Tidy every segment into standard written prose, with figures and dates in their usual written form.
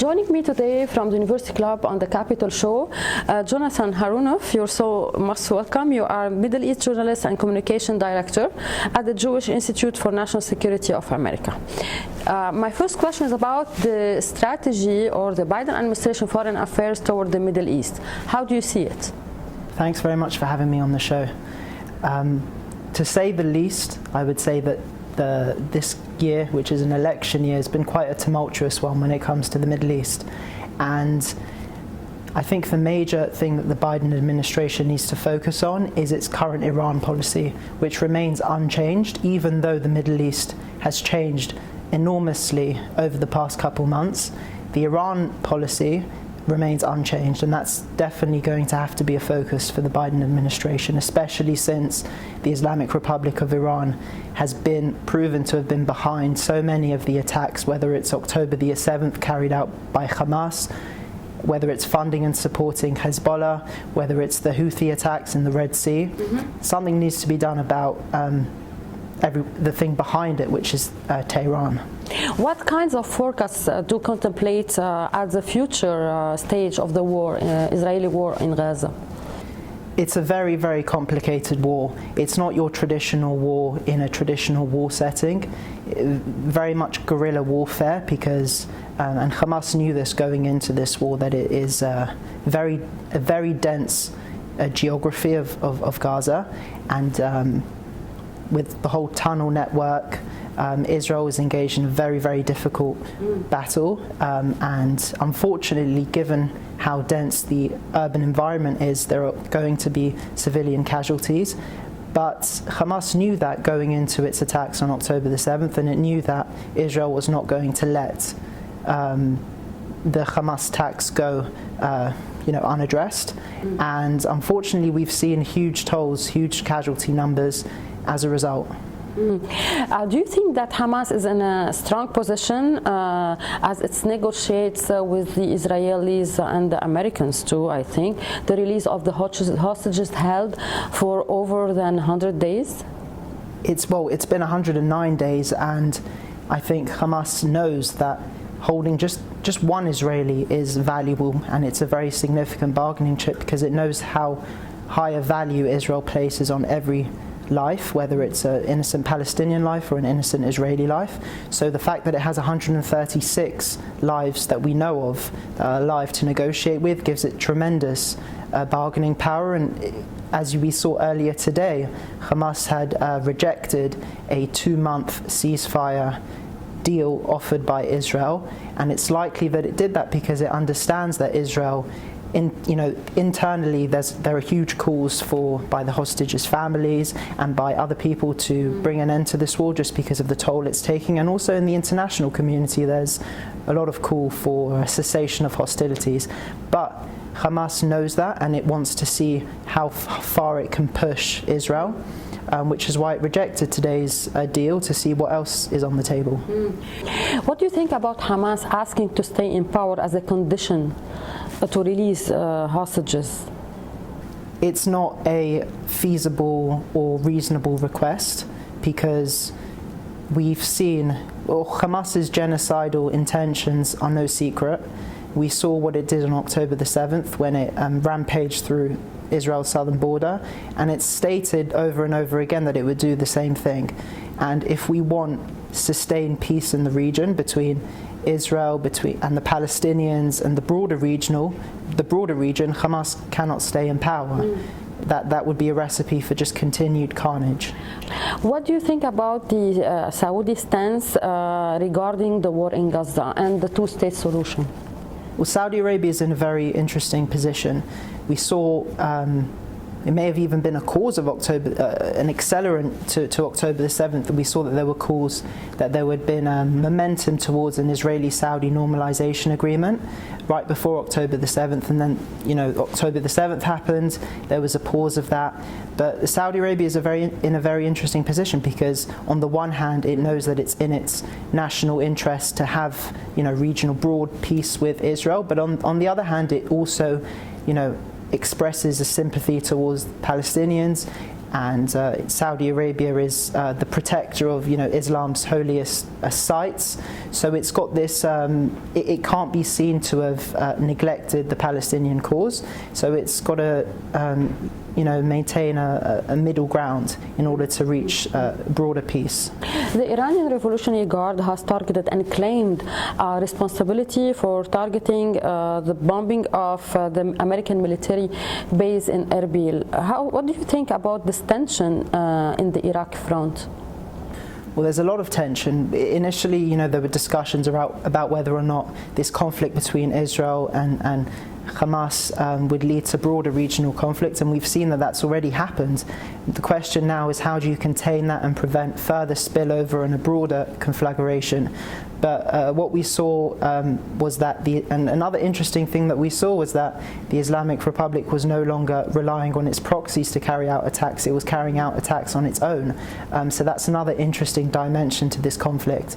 joining me today from the University Club on the Capital Show, Jonathan Harounoff. You're so most welcome. You are Middle East Journalist and Communication Director at the Jewish Institute for National Security of America. My first question is about the strategy or the Biden administration foreign affairs toward the Middle East. How do you see it? Thanks very much for having me on the show. To say the least, I would say that this year, which is an election year, has been quite a tumultuous one when it comes to the Middle East. And I think the major thing that the Biden administration needs to focus on is its current Iran policy, which remains unchanged, even though the Middle East has changed enormously over the past couple months. The Iran policy remains unchanged, and that's definitely going to have to be a focus for the Biden administration, especially since the Islamic Republic of Iran has been proven to have been behind so many of the attacks, whether it's October the 7th carried out by Hamas, whether it's funding and supporting Hezbollah, whether it's the Houthi attacks in the Red Sea. Something needs to be done about the thing behind it, which is Tehran. What kinds of forecasts do contemplate at the future stage of the war, Israeli war in Gaza? It's a very, very complicated war. It's not your traditional war in a traditional war setting. Very much guerrilla warfare, because and Hamas knew this going into this war, that it is a very dense geography of Gaza, and with the whole tunnel network, Israel is engaged in a very, very difficult battle, and unfortunately, given how dense the urban environment is, there are going to be civilian casualties. But Hamas knew that going into its attacks on October the 7th, and it knew that Israel was not going to let the Hamas attacks go unaddressed. And unfortunately, we've seen huge tolls, huge casualty numbers as a result. Do you think that Hamas is in a strong position as it negotiates with the Israelis and the Americans too, I think, the release of the hostages held for over than 100 days? It's been 109 days, and I think Hamas knows that holding just one Israeli is valuable, and it's a very significant bargaining chip, because it knows how high a value Israel places on every life, whether it's an innocent Palestinian life or an innocent Israeli life. So the fact that it has 136 lives that we know of alive to negotiate with gives it tremendous bargaining power. And as we saw earlier today, Hamas had rejected a 2-month ceasefire deal offered by Israel, and it's likely that it did that because it understands that Israel, internally, there are huge calls by the hostages' families and by other people to bring an end to this war, just because of the toll it's taking. And also in the international community, there's a lot of call for a cessation of hostilities. But Hamas knows that, and it wants to see how far it can push Israel, which is why it rejected today's deal, to see what else is on the table. What do you think about Hamas asking to stay in power as a condition to release hostages? It's not a feasible or reasonable request, because we've seen Hamas's genocidal intentions are no secret. We saw what it did on October the 7th when it rampaged through Israel's southern border, and it's stated over and over again that it would do the same thing. And if we want sustained peace in the region between Israel and the Palestinians and the broader region, Hamas cannot stay in power. That would be a recipe for just continued carnage. What do you think about the Saudi stance regarding the war in Gaza and the two-state solution? Well, Saudi Arabia is in a very interesting position. We saw it may have even been a cause of an accelerant to October the 7th. We saw that there were calls that there had been momentum towards an Israeli-Saudi normalization agreement right before October the 7th, and then October the 7th happened. There was a pause of that. But Saudi Arabia is in a very interesting position, because on the one hand it knows that it's in its national interest to have regional broad peace with Israel, but on the other hand it also expresses a sympathy towards Palestinians. and Saudi Arabia is the protector of Islam's holiest sites. So it's got this. It can't be seen to have neglected the Palestinian cause. So it's got to maintain a middle ground in order to reach broader peace. The Iranian Revolutionary Guard has targeted and claimed responsibility for targeting the bombing of the American military base in Erbil. What do you think about this tension in the Iraq front? Well, there's a lot of tension. Initially, there were discussions about whether or not this conflict between Israel and Hamas would lead to broader regional conflict, and we've seen that that's already happened. The question now is, how do you contain that and prevent further spillover and a broader conflagration? But what we saw was that another interesting thing that we saw was that the Islamic Republic was no longer relying on its proxies to carry out attacks. It was carrying out attacks on its own. So that's another interesting dimension to this conflict.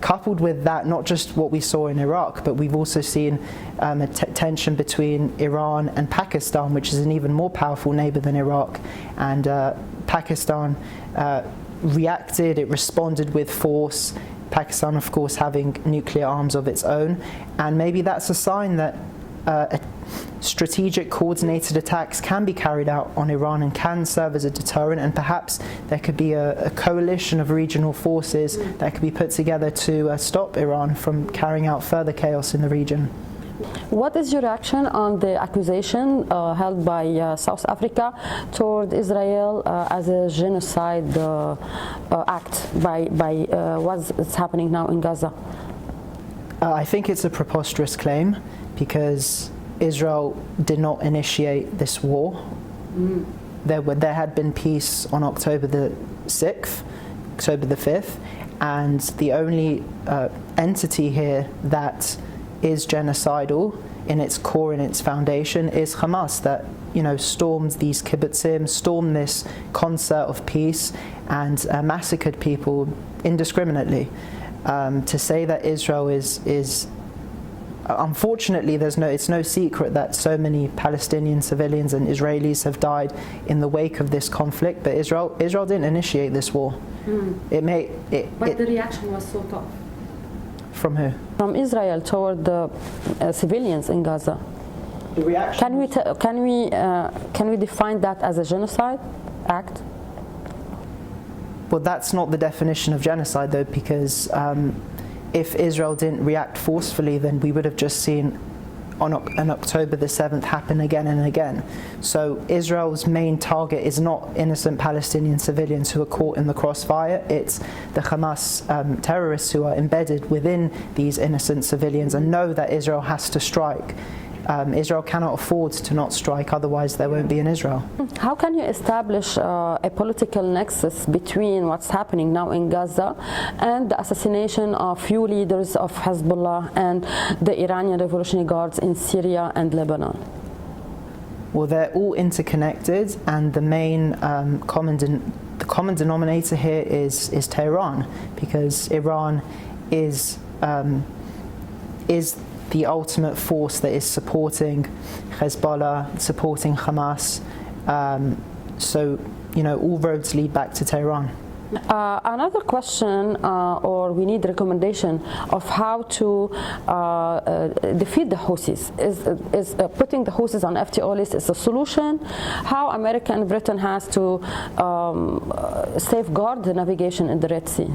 Coupled with that, not just what we saw in Iraq, but we've also seen a tension between Iran and Pakistan, which is an even more powerful neighbor than Iraq. And Pakistan reacted, it responded with force. Pakistan, of course, having nuclear arms of its own. And maybe that's a sign that strategic coordinated attacks can be carried out on Iran and can serve as a deterrent, and perhaps there could be a coalition of regional forces that could be put together to stop Iran from carrying out further chaos in the region. What is your reaction on the accusation held by South Africa toward Israel as a genocide act by what's happening now in Gaza? I think it's a preposterous claim, because Israel did not initiate this war. There had been peace on October the 6th, October the 5th, and the only entity here that is genocidal in its core, in its foundation, is Hamas, that stormed these kibbutzim, stormed this concert of peace, and massacred people indiscriminately. To say that Israel is unfortunately, it's no secret that so many Palestinian civilians and Israelis have died in the wake of this conflict. But Israel didn't initiate this war. But the reaction was so tough. From who? From Israel toward the civilians in Gaza. The reaction. Can we define that as a genocide act? Well, that's not the definition of genocide, though, because if Israel didn't react forcefully, then we would have just seen on October the 7th happen again and again. So Israel's main target is not innocent Palestinian civilians who are caught in the crossfire. It's the Hamas terrorists who are embedded within these innocent civilians and know that Israel has to strike. Israel cannot afford to not strike, otherwise there won't be an Israel. How can you establish a political nexus between what's happening now in Gaza and the assassination of few leaders of Hezbollah and the Iranian Revolutionary Guards in Syria and Lebanon? Well, they're all interconnected, and the main common denominator here is Tehran, because Iran is the ultimate force that is supporting Hezbollah, supporting Hamas. So, all roads lead back to Tehran. Another question, or we need recommendation of how to defeat the Houthis. Is putting the Houthis on FTO list is a solution? How America and Britain has to safeguard the navigation in the Red Sea?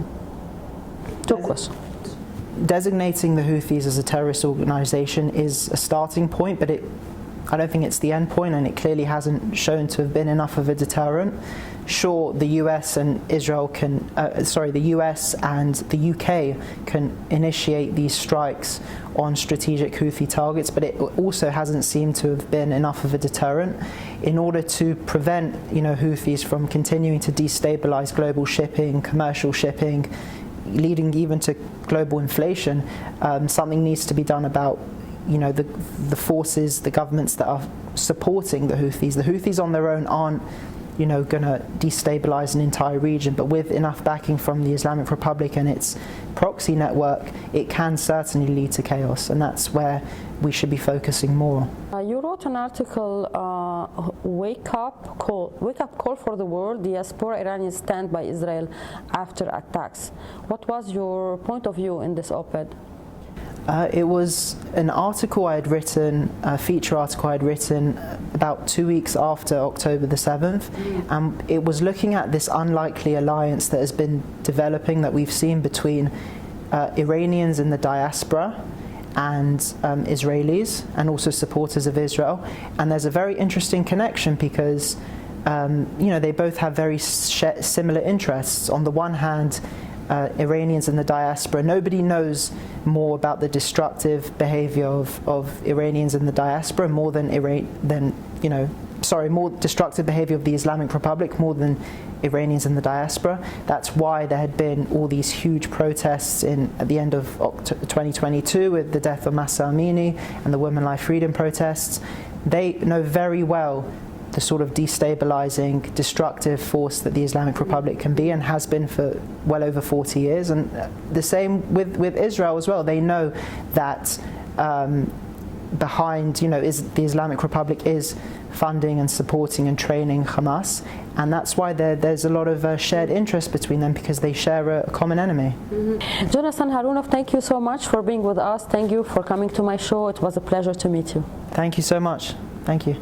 Two questions. Designating the Houthis as a terrorist organization is a starting point, but I don't think it's the end point, and it clearly hasn't shown to have been enough of a deterrent. Sure, the US and the US and the UK can initiate these strikes on strategic Houthi targets, but it also hasn't seemed to have been enough of a deterrent. In order to prevent, Houthis from continuing to destabilize global shipping, commercial shipping, leading even to global inflation, something needs to be done about the forces, the governments that are supporting the Houthis. The Houthis on their own aren't going to destabilize an entire region, but with enough backing from the Islamic Republic and its proxy network, it can certainly lead to chaos, and that's where we should be focusing more. You wrote an article, wake up call for the world, diaspora Iranians stand by Israel after attacks. What was your point of view in this op-ed? It was an article I had written, a feature article I had written about 2 weeks after October the 7th. And it was looking at this unlikely alliance that has been developing, that we've seen between Iranians in the diaspora and Israelis, and also supporters of Israel. And there's a very interesting connection because they both have very similar interests. On the one hand, Iranians in the diaspora, nobody knows more about the destructive behavior of Iranians in the diaspora more more destructive behavior of the Islamic Republic more than Iranians in the diaspora. That's why there had been all these huge protests at the end of 2022 with the death of Mahsa Amini and the Women Life Freedom protests. They know very well the sort of destabilizing, destructive force that the Islamic Republic can be and has been for well over 40 years. And the same with Israel as well. They know that behind, the Islamic Republic is funding and supporting and training Hamas. And that's why there's a lot of shared interest between them, because they share a common enemy. Jonathan Harounoff, thank you so much for being with us. Thank you for coming to my show. It was a pleasure to meet you. Thank you so much. Thank you.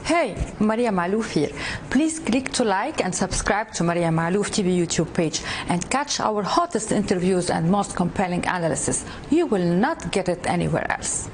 Hey, Maria Malouf here. Please click to like and subscribe to Maria Malouf TV YouTube page and catch our hottest interviews and most compelling analysis. You will not get it anywhere else.